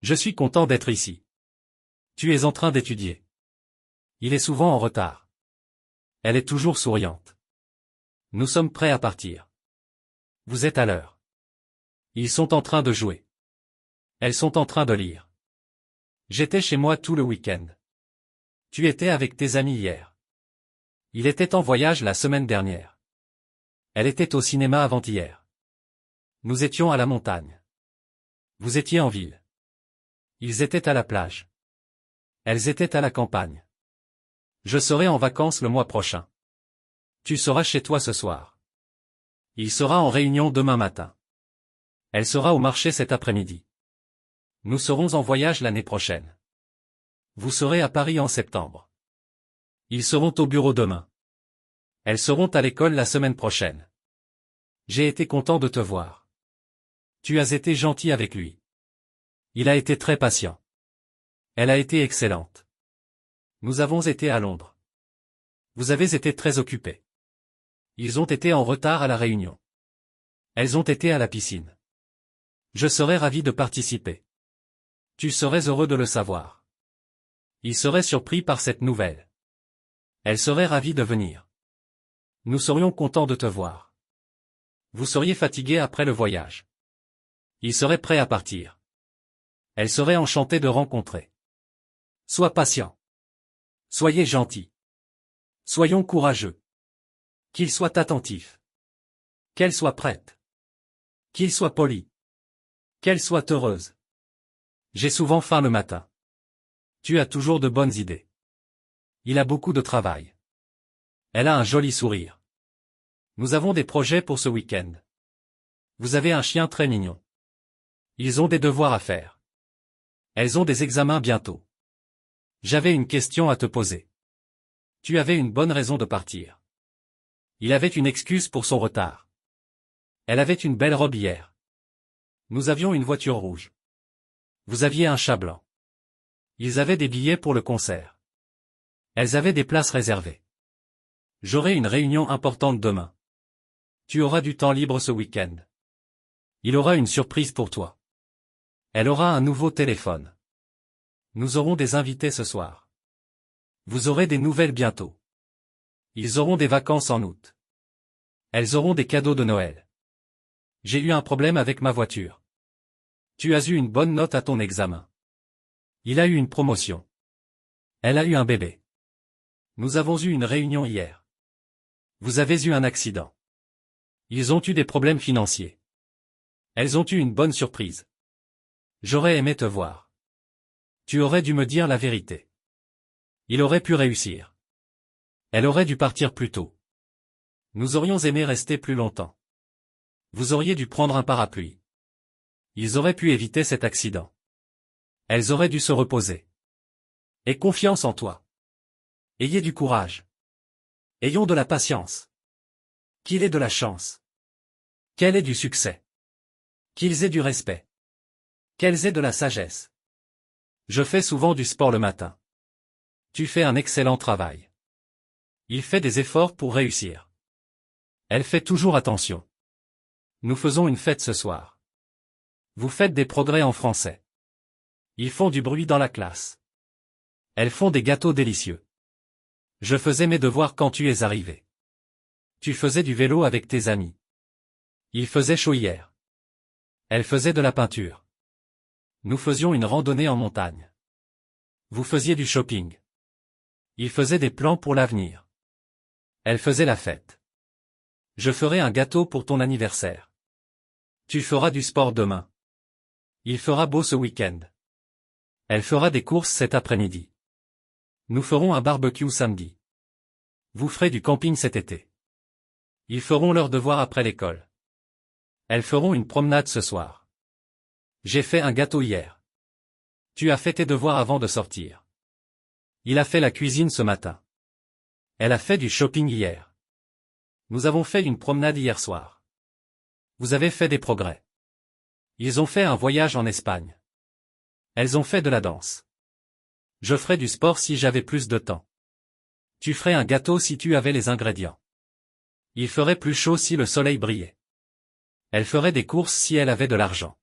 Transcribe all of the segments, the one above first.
Je suis content d'être ici. Tu es en train d'étudier. Il est souvent en retard. Elle est toujours souriante. Nous sommes prêts à partir. Vous êtes à l'heure. Ils sont en train de jouer. Elles sont en train de lire. J'étais chez moi tout le week-end. Tu étais avec tes amis hier. Il était en voyage la semaine dernière. Elle était au cinéma avant-hier. Nous étions à la montagne. Vous étiez en ville. Ils étaient à la plage. Elles étaient à la campagne. Je serai en vacances le mois prochain. Tu seras chez toi ce soir. Il sera en réunion demain matin. Elle sera au marché cet après-midi. Nous serons en voyage l'année prochaine. Vous serez à Paris en septembre. Ils seront au bureau demain. Elles seront à l'école la semaine prochaine. J'ai été content de te voir. Tu as été gentil avec lui. Il a été très patient. Elle a été excellente. Nous avons été à Londres. Vous avez été très occupés. Ils ont été en retard à la réunion. Elles ont été à la piscine. Je serais ravi de participer. Tu serais heureux de le savoir. Il serait surpris par cette nouvelle. Elle serait ravie de venir. Nous serions contents de te voir. Vous seriez fatigué après le voyage. Il serait prêt à partir. Elle serait enchantée de rencontrer. Sois patient. Soyez gentil. Soyons courageux. Qu'il soit attentif. Qu'elle soit prête. Qu'il soit poli. Qu'elle soit heureuse. J'ai souvent faim le matin. Tu as toujours de bonnes idées. Il a beaucoup de travail. Elle a un joli sourire. Nous avons des projets pour ce week-end. Vous avez un chien très mignon. Ils ont des devoirs à faire. Elles ont des examens bientôt. J'avais une question à te poser. Tu avais une bonne raison de partir. Il avait une excuse pour son retard. Elle avait une belle robe hier. Nous avions une voiture rouge. Vous aviez un chat blanc. Ils avaient des billets pour le concert. Elles avaient des places réservées. J'aurai une réunion importante demain. Tu auras du temps libre ce week-end. Il aura une surprise pour toi. Elle aura un nouveau téléphone. Nous aurons des invités ce soir. Vous aurez des nouvelles bientôt. Ils auront des vacances en août. Elles auront des cadeaux de Noël. J'ai eu un problème avec ma voiture. Tu as eu une bonne note à ton examen. Il a eu une promotion. Elle a eu un bébé. Nous avons eu une réunion hier. Vous avez eu un accident. Ils ont eu des problèmes financiers. Elles ont eu une bonne surprise. J'aurais aimé te voir. Tu aurais dû me dire la vérité. Il aurait pu réussir. Elle aurait dû partir plus tôt. Nous aurions aimé rester plus longtemps. Vous auriez dû prendre un parapluie. Ils auraient pu éviter cet accident. Elles auraient dû se reposer. Aie confiance en toi. Ayez du courage. Ayons de la patience. Qu'il ait de la chance. Qu'elle ait du succès. Qu'ils aient du respect. Qu'elles aient de la sagesse. Je fais souvent du sport le matin. Tu fais un excellent travail. Il fait des efforts pour réussir. Elle fait toujours attention. Nous faisons une fête ce soir. Vous faites des progrès en français. Ils font du bruit dans la classe. Elles font des gâteaux délicieux. Je faisais mes devoirs quand tu es arrivé. Tu faisais du vélo avec tes amis. Il faisait chaud hier. Elle faisait de la peinture. Nous faisions une randonnée en montagne. Vous faisiez du shopping. Il faisait des plans pour l'avenir. Elle faisait la fête. Je ferai un gâteau pour ton anniversaire. Tu feras du sport demain. Il fera beau ce week-end. Elle fera des courses cet après-midi. Nous ferons un barbecue samedi. Vous ferez du camping cet été. Ils feront leurs devoirs après l'école. Elles feront une promenade ce soir. J'ai fait un gâteau hier. Tu as fait tes devoirs avant de sortir. Il a fait la cuisine ce matin. Elle a fait du shopping hier. Nous avons fait une promenade hier soir. Vous avez fait des progrès. Ils ont fait un voyage en Espagne. Elles ont fait de la danse. Je ferais du sport si j'avais plus de temps. Tu ferais un gâteau si tu avais les ingrédients. Il ferait plus chaud si le soleil brillait. Elle ferait des courses si elle avait de l'argent.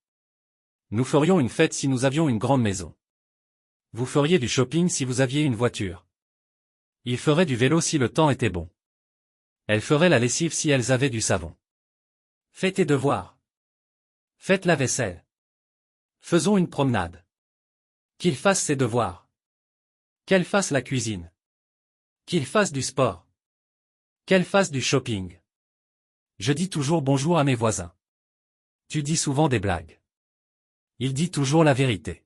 Nous ferions une fête si nous avions une grande maison. Vous feriez du shopping si vous aviez une voiture. Ils feraient du vélo si le temps était bon. Elles feraient la lessive si elles avaient du savon. Fais tes devoirs. Faites la vaisselle. Faisons une promenade. Qu'il fasse ses devoirs. Qu'elle fasse la cuisine. Qu'il fasse du sport. Qu'elle fasse du shopping. Je dis toujours bonjour à mes voisins. Tu dis souvent des blagues. Il dit toujours la vérité.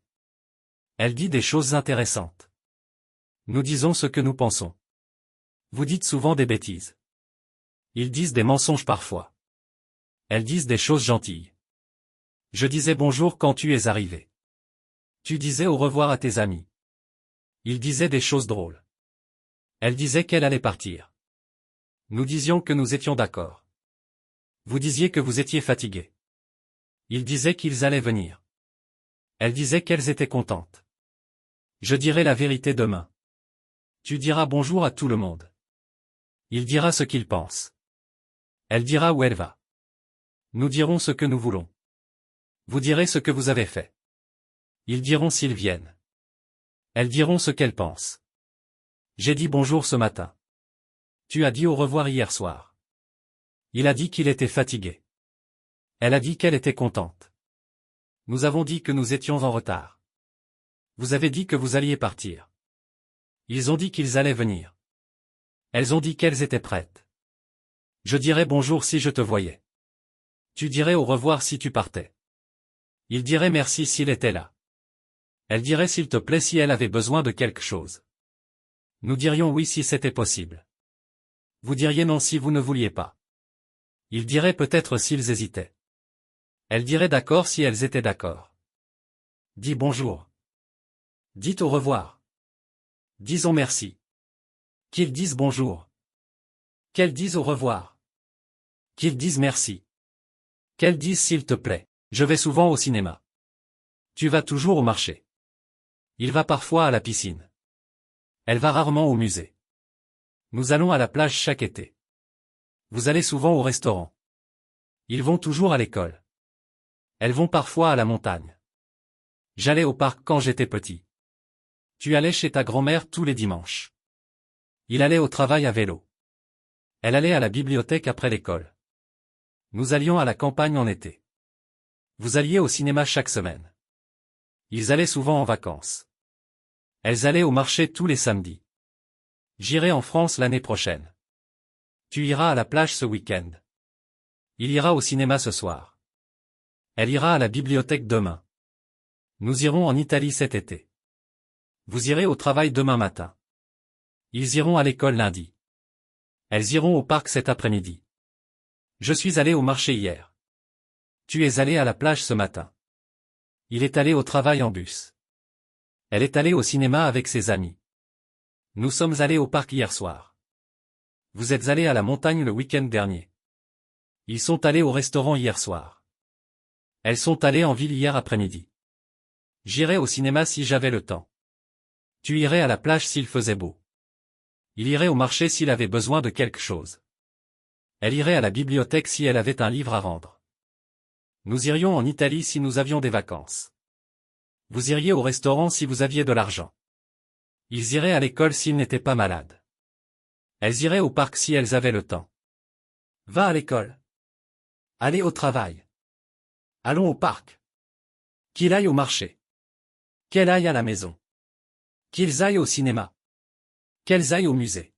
Elle dit des choses intéressantes. Nous disons ce que nous pensons. Vous dites souvent des bêtises. Ils disent des mensonges parfois. Elles disent des choses gentilles. Je disais bonjour quand tu es arrivé. Tu disais au revoir à tes amis. Ils disaient des choses drôles. Elle disait qu'elle allait partir. Nous disions que nous étions d'accord. Vous disiez que vous étiez fatigué. Ils disaient qu'ils allaient venir. Elle disait qu'elles étaient contentes. Je dirai la vérité demain. Tu diras bonjour à tout le monde. Il dira ce qu'il pense. Elle dira où elle va. Nous dirons ce que nous voulons. Vous direz ce que vous avez fait. Ils diront s'ils viennent. Elles diront ce qu'elles pensent. J'ai dit bonjour ce matin. Tu as dit au revoir hier soir. Il a dit qu'il était fatigué. Elle a dit qu'elle était contente. Nous avons dit que nous étions en retard. Vous avez dit que vous alliez partir. Ils ont dit qu'ils allaient venir. Elles ont dit qu'elles étaient prêtes. Je dirais bonjour si je te voyais. Tu dirais au revoir si tu partais. Il dirait merci s'il était là. Elle dirait s'il te plaît si elle avait besoin de quelque chose. Nous dirions oui si c'était possible. Vous diriez non si vous ne vouliez pas. Ils diraient peut-être s'ils hésitaient. Elles diraient d'accord si elles étaient d'accord. Dis bonjour. Dites au revoir. Disons merci. Qu'ils disent bonjour. Qu'elles disent au revoir. Qu'ils disent merci. Qu'elles disent s'il te plaît. Je vais souvent au cinéma. Tu vas toujours au marché. Il va parfois à la piscine. Elle va rarement au musée. Nous allons à la plage chaque été. Vous allez souvent au restaurant. Ils vont toujours à l'école. Elles vont parfois à la montagne. J'allais au parc quand j'étais petit. Tu allais chez ta grand-mère tous les dimanches. Il allait au travail à vélo. Elle allait à la bibliothèque après l'école. Nous allions à la campagne en été. Vous alliez au cinéma chaque semaine. Ils allaient souvent en vacances. Elles allaient au marché tous les samedis. J'irai en France l'année prochaine. Tu iras à la plage ce week-end. Il ira au cinéma ce soir. Elle ira à la bibliothèque demain. Nous irons en Italie cet été. Vous irez au travail demain matin. Ils iront à l'école lundi. Elles iront au parc cet après-midi. Je suis allé au marché hier. Tu es allé à la plage ce matin. Il est allé au travail en bus. Elle est allée au cinéma avec ses amis. Nous sommes allés au parc hier soir. Vous êtes allés à la montagne le week-end dernier. Ils sont allés au restaurant hier soir. Elles sont allées en ville hier après-midi. J'irai au cinéma si j'avais le temps. Tu irais à la plage s'il faisait beau. Il irait au marché s'il avait besoin de quelque chose. Elle irait à la bibliothèque si elle avait un livre à rendre. Nous irions en Italie si nous avions des vacances. Vous iriez au restaurant si vous aviez de l'argent. Ils iraient à l'école s'ils n'étaient pas malades. Elles iraient au parc si elles avaient le temps. Va à l'école. Allez au travail. Allons au parc. Qu'il aille au marché. Qu'elle aille à la maison. Qu'ils aillent au cinéma. Qu'elles aillent au musée.